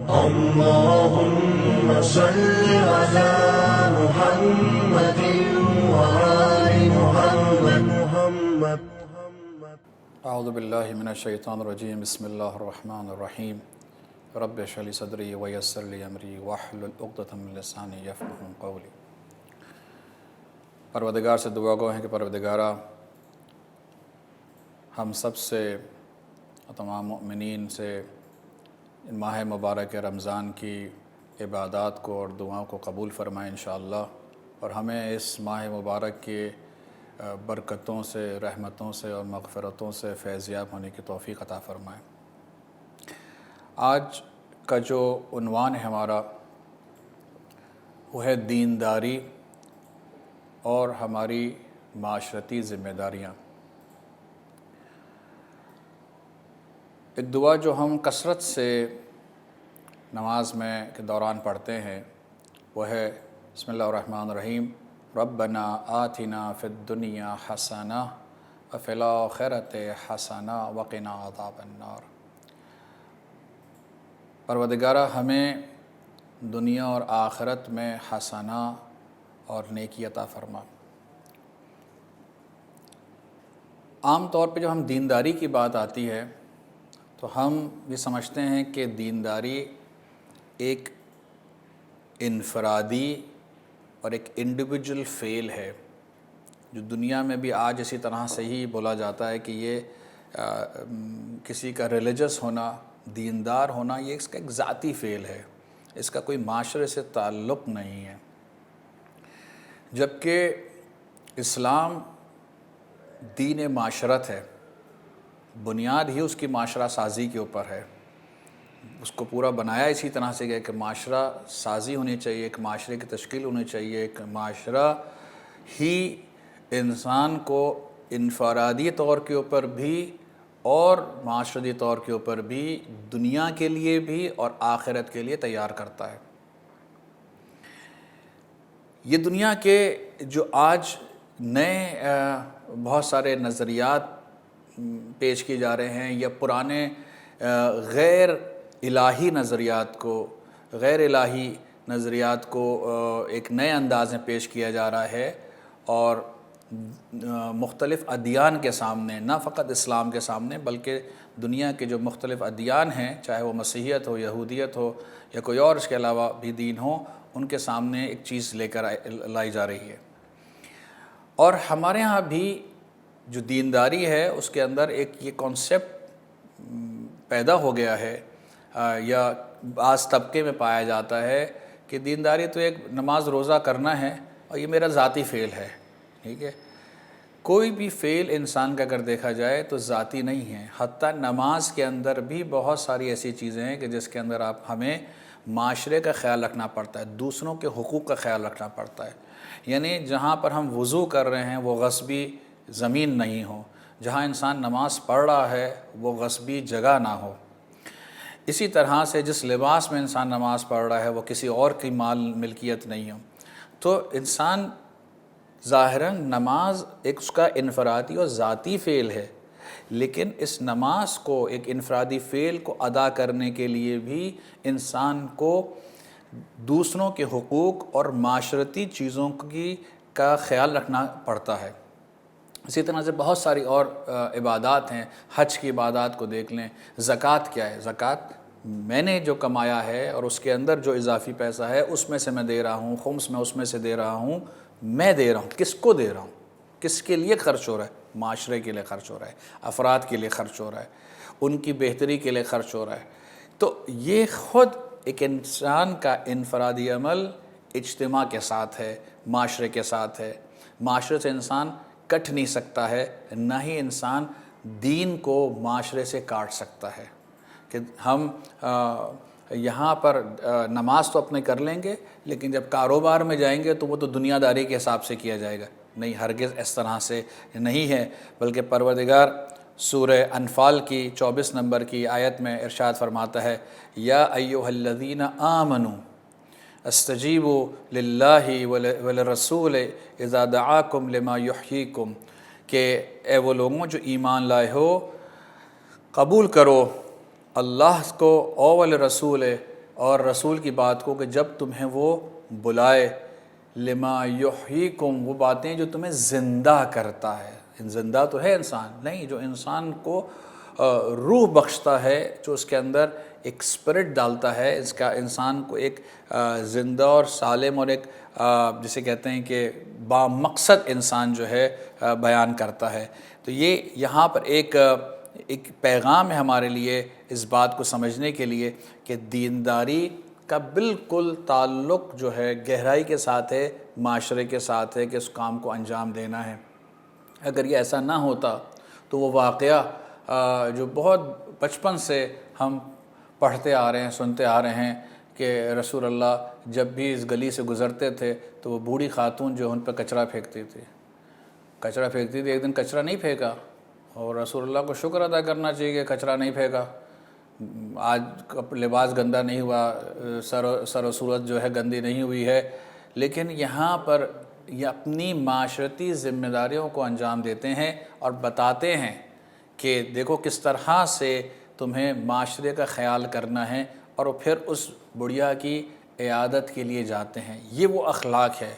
اللهم صل على محمد وآل محمد. اعوذ باللہ من الشیطان الرجیم. بسم اللہ الرحمن الرحیم. رب اشرح لی صدری ویسر لی امری واحلل عقدۃ من لسانی یفقہوا قولی. پروردگار سے دعا گو ہیں کہ پروردگارہ ہم سب سے، تمام مؤمنین سے ان ماہ مبارک رمضان کی عبادات کو اور دعاؤں کو قبول فرمائیں انشاءاللہ، اور ہمیں اس ماہ مبارک کے برکتوں سے، رحمتوں سے اور مغفرتوں سے فیضیاب ہونے کی توفیق عطا فرمائیں. آج کا جو عنوان ہے ہمارا وہ ہے دینداری اور ہماری معاشرتی ذمہ داریاں. ایک دعا جو ہم کثرت سے نماز میں کے دوران پڑھتے ہیں وہ ہے بسم اللہ الرحمن الرحیم. ربنا آتنا فی الدنیا حسنہ وفی الآخرۃ حسنہ وقنا عذاب النار. پروردگارہ ہمیں دنیا اور آخرت میں حسنہ اور نیکی عطا فرما. عام طور پہ جب ہم دینداری کی بات آتی ہے تو ہم یہ سمجھتے ہیں کہ دینداری ایک انفرادی اور ایک انڈیویجول فعل ہے، جو دنیا میں بھی آج اسی طرح سے ہی بولا جاتا ہے کہ یہ کسی کا ریلیجس ہونا، دیندار ہونا، یہ اس کا ایک ذاتی فعل ہے، اس کا کوئی معاشرے سے تعلق نہیں ہے. جبکہ اسلام دین معاشرت ہے، بنیاد ہی اس کی معاشرہ سازی کے اوپر ہے. اس کو پورا بنایا اسی طرح سے گیا کہ معاشرہ سازی ہونی چاہیے، ایک معاشرے کی تشکیل ہونی چاہیے. ایک معاشرہ ہی انسان کو انفرادی طور کے اوپر بھی اور معاشرتی طور کے اوپر بھی، دنیا کے لیے بھی اور آخرت کے لیے تیار کرتا ہے. یہ دنیا کے جو آج نئے بہت سارے نظریات پیش کیے جا رہے ہیں، یا پرانے غیر الہی نظریات کو ایک نئے انداز میں پیش کیا جا رہا ہے، اور مختلف ادیان کے سامنے، نہ فقط اسلام کے سامنے بلکہ دنیا کے جو مختلف ادیان ہیں، چاہے وہ مسیحیت ہو، یہودیت ہو یا کوئی اور اس کے علاوہ بھی دین ہو، ان کے سامنے ایک چیز لے کر لائی جا رہی ہے. اور ہمارے ہاں بھی جو دینداری ہے اس کے اندر ایک یہ کانسیپٹ پیدا ہو گیا ہے، یا بعض طبقے میں پایا جاتا ہے کہ دینداری تو ایک نماز روزہ کرنا ہے اور یہ میرا ذاتی فعل ہے. ٹھیک ہے، کوئی بھی فعل انسان کا اگر دیکھا جائے تو ذاتی نہیں ہے. حتیٰ نماز کے اندر بھی بہت ساری ایسی چیزیں ہیں کہ جس کے اندر ہمیں معاشرے کا خیال رکھنا پڑتا ہے، دوسروں کے حقوق کا خیال رکھنا پڑتا ہے. یعنی جہاں پر ہم وضو کر رہے ہیں وہ غصبی زمین نہیں ہو، جہاں انسان نماز پڑھ رہا ہے وہ غصبی جگہ نہ ہو. اسی طرح سے جس لباس میں انسان نماز پڑھ رہا ہے وہ کسی اور کی مال ملکیت نہیں ہو. تو انسان ظاہراً نماز ایک اس کا انفرادی اور ذاتی فعل ہے، لیکن اس نماز کو، ایک انفرادی فعل کو ادا کرنے کے لیے بھی انسان کو دوسروں کے حقوق اور معاشرتی چیزوں کا خیال رکھنا پڑتا ہے. اسی طرح سے بہت ساری اور عبادات ہیں. حج کی عبادات کو دیکھ لیں. زکوٰۃ کیا ہے؟ زکوٰۃ میں نے جو کمایا ہے اور اس کے اندر جو اضافی پیسہ ہے اس میں سے میں دے رہا ہوں، خمس میں اس میں سے دے رہا ہوں. میں دے رہا ہوں، کس کو دے رہا ہوں؟ کس کے لیے خرچ ہو رہا ہے؟ معاشرے کے لیے خرچ ہو رہا ہے، افراد کے لیے خرچ ہو رہا ہے، ان کی بہتری کے لیے خرچ ہو رہا ہے. تو یہ خود ایک انسان کا انفرادی عمل اجتماع کے ساتھ ہے، معاشرے کے ساتھ ہے. معاشرے سے انسان کٹ نہیں سکتا ہے، نہ ہی انسان دین کو معاشرے سے کاٹ سکتا ہے. کہ ہم یہاں پر نماز تو اپنے کر لیں گے، لیکن جب کاروبار میں جائیں گے تو وہ تو دنیا داری کے حساب سے کیا جائے گا. نہیں، ہرگز اس طرح سے نہیں ہے. بلکہ پروردگار سورہ انفال کی 24 نمبر کی آیت میں ارشاد فرماتا ہے، یا ایھا الذین آمنوا استجیبوا للہ وللرسول اذا دعاکم لما یحییکم، کہ اے وہ لوگوں جو ایمان لائے ہو، قبول کرو اللہ کو اور رسول اور رسول کی بات کو کہ جب تمہیں وہ بلائے، لما یحییکم، وہ باتیں جو تمہیں زندہ کرتا ہے۔ زندہ تو ہے انسان نہیں، جو انسان کو روح بخشتا ہے، جو اس کے اندر ایک اسپرٹ ڈالتا ہے، اس کا انسان کو ایک زندہ اور سالم اور ایک جسے کہتے ہیں کہ با مقصد انسان جو ہے بیان کرتا ہے۔ تو یہ یہاں پر ایک پیغام ہے ہمارے لیے اس بات کو سمجھنے کے لیے کہ دینداری کا بالکل تعلق جو ہے گہرائی کے ساتھ ہے، معاشرے کے ساتھ ہے کہ اس کام کو انجام دینا ہے۔ اگر یہ ایسا نہ ہوتا تو وہ واقعہ جو بہت بچپن سے ہم پڑھتے آ رہے ہیں، سنتے آ رہے ہیں کہ رسول اللہ جب بھی اس گلی سے گزرتے تھے تو وہ بوڑھی خاتون جو ان پہ کچرا پھینکتی تھی، ایک دن کچرا نہیں پھینکا، اور رسول اللہ کو شکر ادا کرنا چاہیے کہ کچرا نہیں پھینکا، آج لباس گندا نہیں ہوا، سر و صورت جو ہے گندی نہیں ہوئی ہے، لیکن یہاں پر یہ اپنی معاشرتی ذمہ داریوں کو انجام دیتے ہیں اور بتاتے ہیں کہ دیکھو کس طرح سے تمہیں معاشرے کا خیال کرنا ہے، اور وہ پھر اس بڑھیا کی عیادت کے لیے جاتے ہیں۔ یہ وہ اخلاق ہے،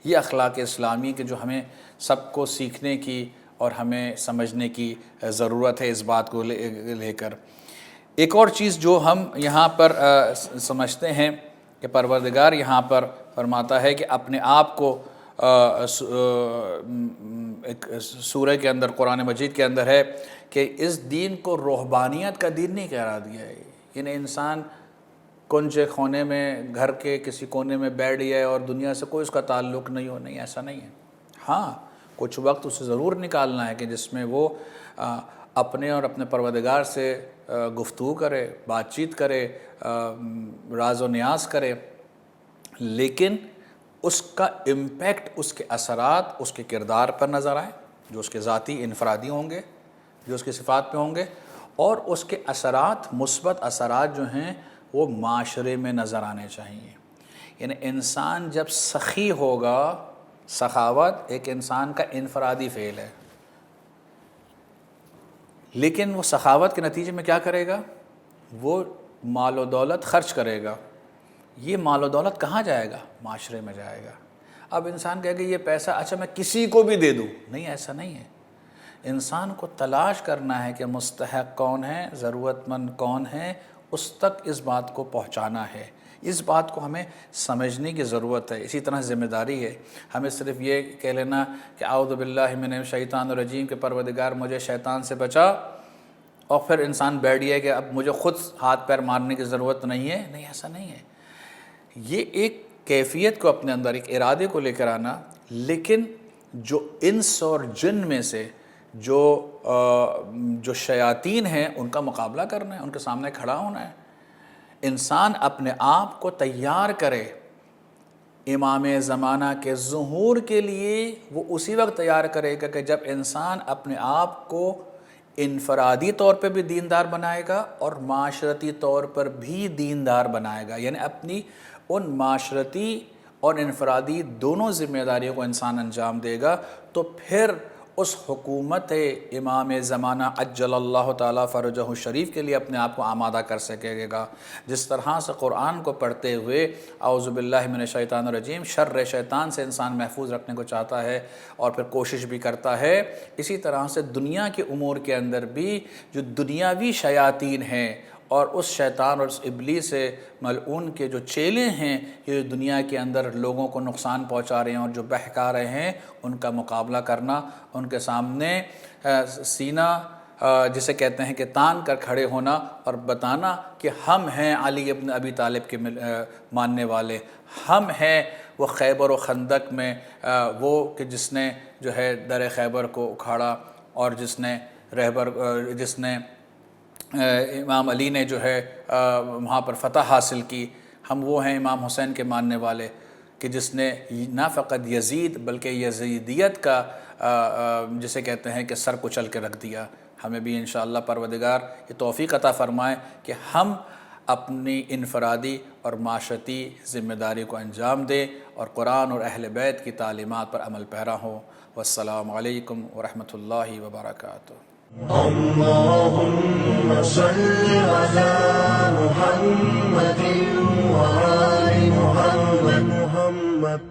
یہ اخلاق اسلامی کے جو ہمیں سب کو سیکھنے کی اور ہمیں سمجھنے کی ضرورت ہے اس بات کو لے کر۔ ایک اور چیز جو ہم یہاں پر سمجھتے ہیں کہ پروردگار یہاں پر فرماتا ہے کہ اپنے آپ کو ایک سورہ کے اندر، قرآن مجید کے اندر ہے کہ اس دین کو روحانیت کا دین نہیں قرار دیا ہے، یعنی انسان کنجے خونے میں گھر کے کسی کونے میں بیٹھ جائے اور دنیا سے کوئی اس کا تعلق نہیں ہو، نہیں، ایسا نہیں ہے۔ ہاں، کچھ وقت اسے ضرور نکالنا ہے کہ جس میں وہ اپنے اور اپنے پروردگار سے گفتگو کرے، بات چیت کرے، راز و نیاز کرے، لیکن اس کا امپیکٹ، اس کے اثرات اس کے کردار پر نظر آئے، جو اس کے ذاتی انفرادی ہوں گے، جو اس کی صفات پہ ہوں گے، اور اس کے اثرات، مثبت اثرات جو ہیں وہ معاشرے میں نظر آنے چاہیے۔ یعنی انسان جب سخی ہوگا، سخاوت ایک انسان کا انفرادی فعل ہے، لیکن وہ سخاوت کے نتیجے میں کیا کرے گا؟ وہ مال و دولت خرچ کرے گا۔ یہ مال و دولت کہاں جائے گا؟ معاشرے میں جائے گا۔ اب انسان کہے کہ یہ پیسہ اچھا میں کسی کو بھی دے دوں، نہیں، ایسا نہیں ہے۔ انسان کو تلاش کرنا ہے کہ مستحق کون ہے، ضرورت مند کون ہے، اس تک اس بات کو پہنچانا ہے۔ اس بات کو ہمیں سمجھنے کی ضرورت ہے۔ اسی طرح ذمہ داری ہے، ہمیں صرف یہ کہہ لینا کہ اعوذ باللہ من الشیطان الرجیم کہ پروردگار مجھے شیطان سے بچا، اور پھر انسان بیٹھ گیا کہ اب مجھے خود ہاتھ پیر مارنے کی ضرورت نہیں ہے، نہیں، ایسا نہیں ہے۔ یہ ایک کیفیت کو اپنے اندر، ایک ارادے کو لے کر آنا، لیکن جو انس اور جن میں سے جو شیاطین ہیں ان کا مقابلہ کرنا ہے، ان کے سامنے کھڑا ہونا ہے۔ انسان اپنے آپ کو تیار کرے امام زمانہ کے ظہور کے لیے، وہ اسی وقت تیار کرے گا کہ جب انسان اپنے آپ کو انفرادی طور پہ بھی دیندار بنائے گا اور معاشرتی طور پر بھی دیندار بنائے گا، یعنی اپنی ان معاشرتی اور انفرادی دونوں ذمہ داریوں کو انسان انجام دے گا، تو پھر اس حکومت امام زمانہ عجل اللہ تعالیٰ فرجہ الشریف کے لیے اپنے آپ کو آمادہ کر سکے گا۔ جس طرح سے قرآن کو پڑھتے ہوئے اعوذ باللہ من الشیطان الرجیم، شر شیطان سے انسان محفوظ رکھنے کو چاہتا ہے اور پھر کوشش بھی کرتا ہے، اسی طرح سے دنیا کے امور کے اندر بھی جو دنیاوی شیاطین ہیں اور اس شیطان اور اس ابلیس سے ملعون کے جو چیلے ہیں، یہ دنیا کے اندر لوگوں کو نقصان پہنچا رہے ہیں اور جو بہکا رہے ہیں، ان کا مقابلہ کرنا، ان کے سامنے سینہ جسے کہتے ہیں کہ تان کر کھڑے ہونا اور بتانا کہ ہم ہیں علی ابن ابی طالب کے ماننے والے، ہم ہیں وہ خیبر و خندق میں وہ کہ جس نے جو ہے در خیبر کو اکھاڑا، اور جس نے امام علی نے جو ہے وہاں پر فتح حاصل کی، ہم وہ ہیں امام حسین کے ماننے والے کہ جس نے نہ فقط یزید بلکہ یزیدیت کا جسے کہتے ہیں کہ سر کچل کے رکھ دیا۔ ہمیں بھی انشاءاللہ پروردگار یہ توفیق عطا فرمائے کہ ہم اپنی انفرادی اور معاشرتی ذمہ داری کو انجام دیں اور قرآن اور اہل بیت کی تعلیمات پر عمل پیرا ہوں۔ والسلام علیکم ورحمۃ اللہ وبرکاتہ۔ اللهم صل على محمد وآل محمد